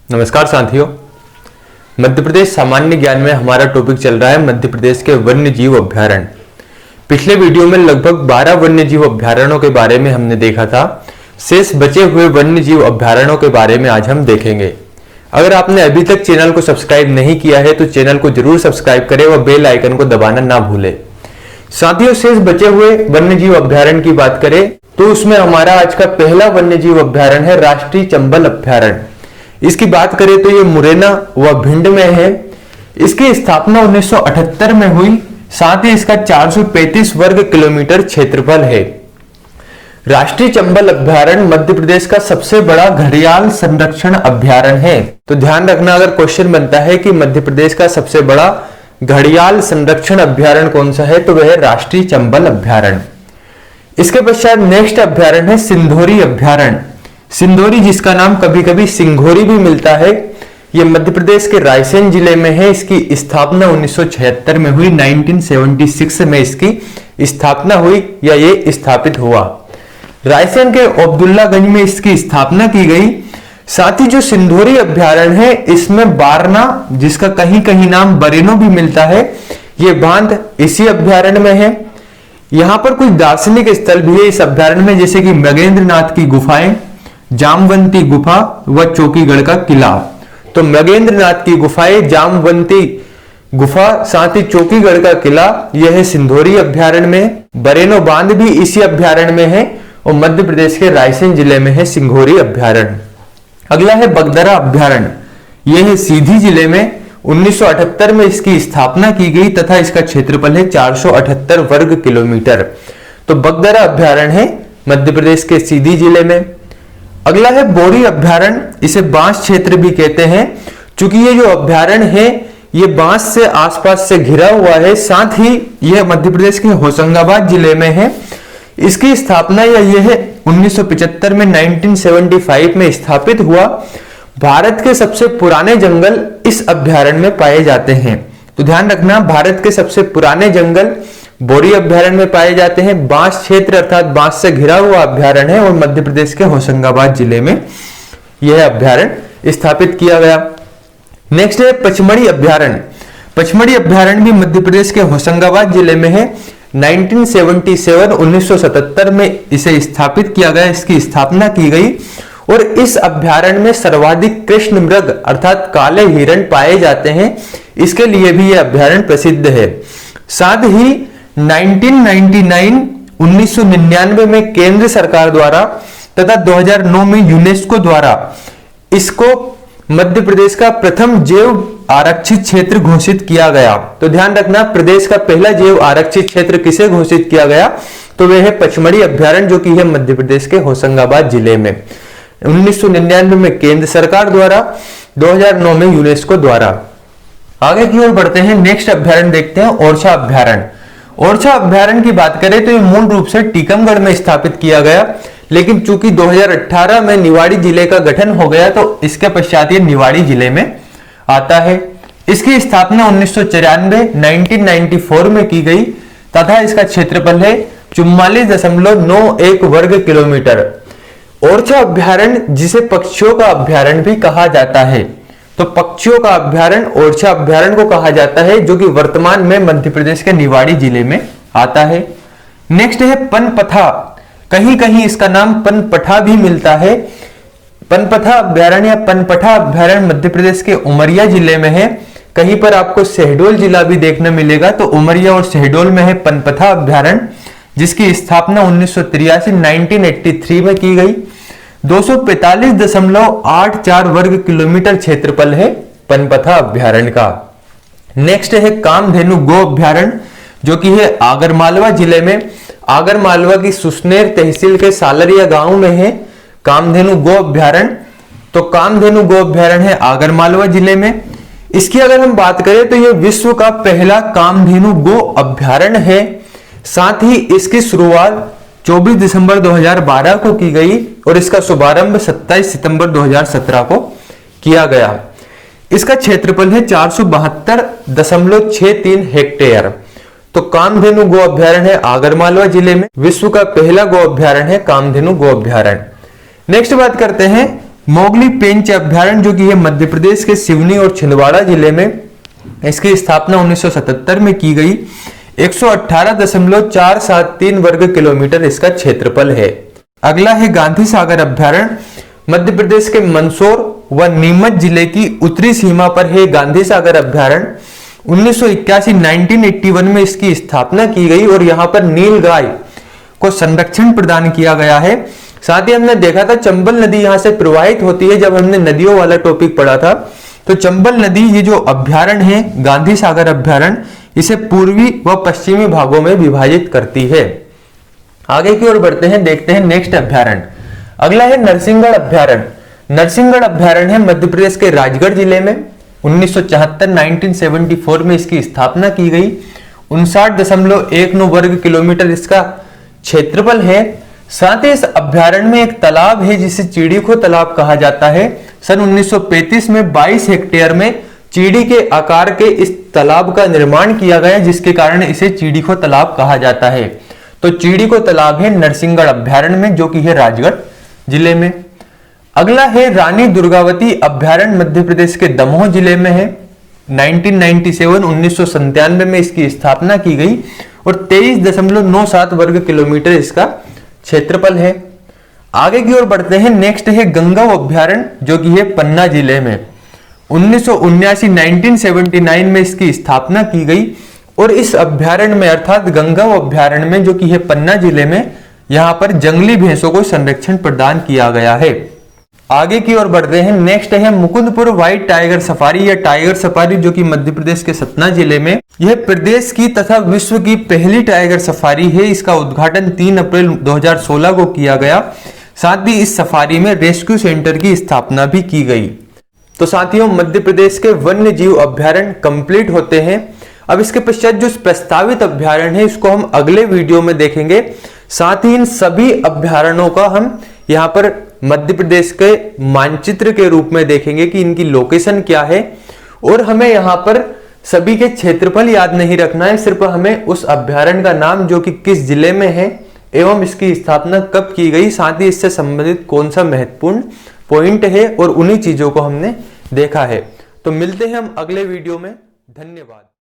नमस्कार साथियों। मध्य प्रदेश सामान्य ज्ञान में हमारा टॉपिक चल रहा है मध्य प्रदेश के वन्य जीव अभ्यारण्य। पिछले वीडियो में लगभग 12 वन्य जीव अभ्यारण्यों के बारे में हमने देखा था। शेष बचे हुए वन्य जीव अभ्यारण्यों के बारे में आज हम देखेंगे। अगर आपने अभी तक चैनल को सब्सक्राइब नहीं किया है तो चैनल को जरूर सब्सक्राइब करें और बेल आइकन को दबाना ना भूलें। साथियों, शेष बचे हुए वन्य जीव अभ्यारण्य की बात करें तो उसमें हमारा आज का पहला वन्य जीव अभ्यारण्य है राष्ट्रीय चंबल अभ्यारण्य। इसकी बात करें तो ये मुरैना व भिंड में है। इसकी स्थापना 1978 में हुई। साथ ही इसका 435 वर्ग किलोमीटर क्षेत्रफल है। राष्ट्रीय चंबल अभ्यारण्य मध्य प्रदेश का सबसे बड़ा घड़ियाल संरक्षण अभ्यारण्य है। तो ध्यान रखना, अगर क्वेश्चन बनता है कि मध्य प्रदेश का सबसे बड़ा घड़ियाल संरक्षण अभ्यारण्य कौन सा है तो वह है राष्ट्रीय चंबल अभ्यारण्य। इसके पश्चात नेक्स्ट अभ्यारण्य है सिंधोरी अभ्यारण्य। सिंधोरी, जिसका नाम कभी कभी सिंघोरी भी मिलता है, यह मध्य प्रदेश के रायसेन जिले में है। इसकी स्थापना 1976 में हुई। 1976 में इसकी स्थापना हुई या ये स्थापित हुआ। रायसेन के अब्दुल्लागंज में इसकी स्थापना की गई। साथ ही जो सिंधोरी अभ्यारण्य है इसमें बारना, जिसका कहीं कहीं नाम बरेनो भी मिलता है, ये बांध इसी अभ्यारण्य में है। यहां पर कुछ दार्शनिक स्थल भी है इस अभ्यारण्य में, जैसे कि मगेंद्रनाथ की गुफाएं, जामवंती गुफा व चौकीगढ़ का किला। तो मगेंद्रनाथ की गुफाएं, जामवंती गुफा, साथ ही चौकीगढ़ का किला, यह है सिंधोरी अभ्यारण्य में। बरेनो बांध भी इसी अभ्यारण्य में है और मध्य प्रदेश के रायसेन जिले में है सिंघोरी अभ्यारण्य। अगला है बगदरा अभ्यारण्य। यह है सीधी जिले में। 1978 में इसकी स्थापना की गई तथा इसका क्षेत्रफल है 478 वर्ग किलोमीटर। तो बगदरा अभ्यारण्य है मध्य प्रदेश के सीधी जिले में। अगला है बोरी अभ्यारण्य। इसे बांस क्षेत्र भी कहते हैं, क्योंकि ये जो अभ्यारण्य है ये बांस से आसपास से घिरा हुआ है। साथ ही यह मध्य प्रदेश के होशंगाबाद जिले में है। इसकी स्थापना या यह 1975 में 1975 में स्थापित हुआ। भारत के सबसे पुराने जंगल इस अभ्यारण्य में पाए जाते हैं। तो ध्यान रखना, भारत के सबसे पुराने जंगल बोरी अभ्यारण्य में पाए जाते हैं। बांस क्षेत्र अर्थात बांस से घिरा हुआ अभ्यारण्य है और मध्य प्रदेश के होशंगाबाद जिले में यह अभ्यारण्य स्थापित किया गया। नेक्स्ट है पचमढ़ी अभ्यारण्य। पचमढ़ी अभ्यारण्य भी मध्य प्रदेश के होशंगाबाद जिले में है। 1977 में इसे स्थापित किया गया, इसकी स्थापना की गई। और इस अभ्यारण्य में सर्वाधिक कृष्ण मृग अर्थात काले हिरण पाए जाते हैं। इसके लिए भी यह अभ्यारण्य प्रसिद्ध है। साथ ही 1999 में केंद्र सरकार द्वारा तथा 2009 में यूनेस्को द्वारा इसको मध्य प्रदेश का प्रथम जैव आरक्षित क्षेत्र घोषित किया गया। तो ध्यान रखना, प्रदेश का पहला जैव आरक्षित क्षेत्र किसे घोषित किया गया तो वह है पचमढ़ी अभ्यारण्य, जो कि है मध्य प्रदेश के होशंगाबाद जिले में। 1999 में केंद्र सरकार द्वारा, 2009 में यूनेस्को द्वारा। आगे की ओर बढ़ते हैं। नेक्स्ट अभ्यारण्य देखते हैं ओरछा अभ्यारण्य। ओरछा अभ्यारण्य की बात करें तो ये मूल रूप से टीकमगढ़ में स्थापित किया गया, लेकिन चूंकि 2018 में निवाड़ी जिले का गठन हो गया तो इसके पश्चात ये निवाड़ी जिले में आता है। इसकी स्थापना 1994 में की गई तथा इसका क्षेत्रफल है 44.91 वर्ग किलोमीटर। ओरछा अभ्यारण्य, जिसे पक्षियों का अभ्यारण्य भी कहा जाता है, तो पक्षियों का अभ्यारण्य ओरछा अभ्यारण्य को कहा जाता है, जो कि वर्तमान में मध्य प्रदेश के निवाड़ी जिले में आता है। नेक्स्ट है पनपथा। कहीं कहीं इसका नाम पनपठा भी मिलता है। पनपथा अभ्यारण्य या पनपठा अभ्यारण्य मध्य प्रदेश के उमरिया जिले में है। कहीं पर आपको शहडोल जिला भी देखने मिलेगा, तो उमरिया और शहडोल में है पनपथा अभ्यारण्य, जिसकी स्थापना 1983 में की गई। 245.84 वर्ग किलोमीटर क्षेत्रफल है पनपथा अभ्यारण्य का। नेक्स्ट है कामधेनु गो अभ्यारण्य, जो कि है आगरमालवा जिले में। आगरमालवा की सुसनेर तहसील के सालरिया गांव में है कामधेनु गो अभ्यारण्य। तो कामधेनु गो अभ्यारण्य है आगरमालवा जिले में। इसकी अगर हम बात करें तो यह विश्व का पहला कामधेनु गो अभ्यारण्य है। साथ ही इसकी शुरुआत 24 दिसंबर 2012 को की गई और इसका शुभारंभ 27 सितंबर 2017 को किया गया। इसका क्षेत्रफल है 472.63 हेक्टेयर। तो कामधेनु गो अभ्यारण्य है आगरमालवा जिले में। विश्व का पहला गो अभ्यारण्य है कामधेनु गो अभ्यारण्य। नेक्स्ट बात करते हैं मोगली पेंच अभ्यारण्य जो कि है मध्य प्रदेश के सिवनी और छिंदवाड़ा जिले में, इसकी स्थापना 1977 में की गई। 118.473 वर्ग किलोमीटर इसका क्षेत्रफल है। अगला है गांधी सागर अभ्यारण्य, मध्य प्रदेश के मंदसौर व नीमच जिले की उत्तरी सीमा पर है गांधी सागर अभ्यारण्य। 1981 में इसकी स्थापना की गई और यहाँ पर नीलगाय को संरक्षण प्रदान किया गया है। साथ ही हमने देखा था चंबल नदी यहाँ से प्रवाहित होती है, जब हमने नदियों वाला टॉपिक पढ़ा था। तो चंबल नदी ये जो अभ्यारण्य है गांधी सागर अभ्यारण्य, इसे पूर्वी व पश्चिमी भागों में विभाजित करती है। आगे की ओर बढ़ते हैं, देखते हैं नेक्स्ट अभ्यारण्य। अगला है नरसिंहगढ़ अभ्यारण्य। नरसिंहगढ़ अभ्यारण्य है मध्य प्रदेश के राजगढ़ जिले में। 1974 में इसकी स्थापना की गई। 59.19 वर्ग किलोमीटर इसका क्षेत्रफल है। साथ ही इस अभ्यारण्य में एक तालाब है जिसे चीड़ीखो तालाब कहा जाता है। सन 1935 में 22 हेक्टेयर में चीड़ी के आकार के इस तालाब का निर्माण किया गया, जिसके कारण इसे चीड़ीखो तालाब कहा जाता है। तो चीड़ीखो तालाब है नरसिंहगढ़ अभ्यारण्य में, जो कि है राजगढ़ जिले में। अगला है रानी दुर्गावती अभ्यारण्य, मध्य प्रदेश के दमोह जिले में है। 1997 में इसकी स्थापना की गई और 23.97 वर्ग किलोमीटर इसका क्षेत्रफल है। आगे की ओर बढ़ते हैं, नेक्स्ट है गंगाव अभ्यारण्य, जो कि है पन्ना जिले में। 1979 में इसकी स्थापना की गई और इस अभ्यारण्य में अर्थात गंगाव अभ्यारण्य में, जो कि है पन्ना जिले में, यहाँ पर जंगली भैंसों को संरक्षण प्रदान किया गया है। आगे की ओर बढ़ते हैं, नेक्स्ट है मुकुंदपुर व्हाइट टाइगर सफारी या टाइगर सफारी, जो कि मध्य प्रदेश के सतना जिले में। यह प्रदेश की तथा विश्व की पहली टाइगर सफारी है। इसका उद्घाटन 3 अप्रैल 2016 को किया गया। साथ ही इस सफारी में रेस्क्यू सेंटर की स्थापना भी की गई। तो साथियों, मध्य प्रदेश के वन्य जीव अभ्यारण्य कंप्लीट होते हैं। अब इसके पश्चात जो प्रस्तावित अभ्यारण्य है इसको हम अगले वीडियो में देखेंगे। साथ ही इन सभी अभ्यारण्यों का हम यहाँ पर मध्य प्रदेश के मानचित्र के रूप में देखेंगे कि इनकी लोकेशन क्या है। और हमें यहाँ पर सभी के क्षेत्रफल याद नहीं रखना है, सिर्फ हमें उस अभ्यारण्य का नाम जो कि किस जिले में है एवं इसकी स्थापना कब की गई, साथ ही इससे संबंधित कौन सा महत्वपूर्ण पॉइंट है, और उन्हीं चीजों को हमने देखा है। तो मिलते हैं हम अगले वीडियो में। धन्यवाद।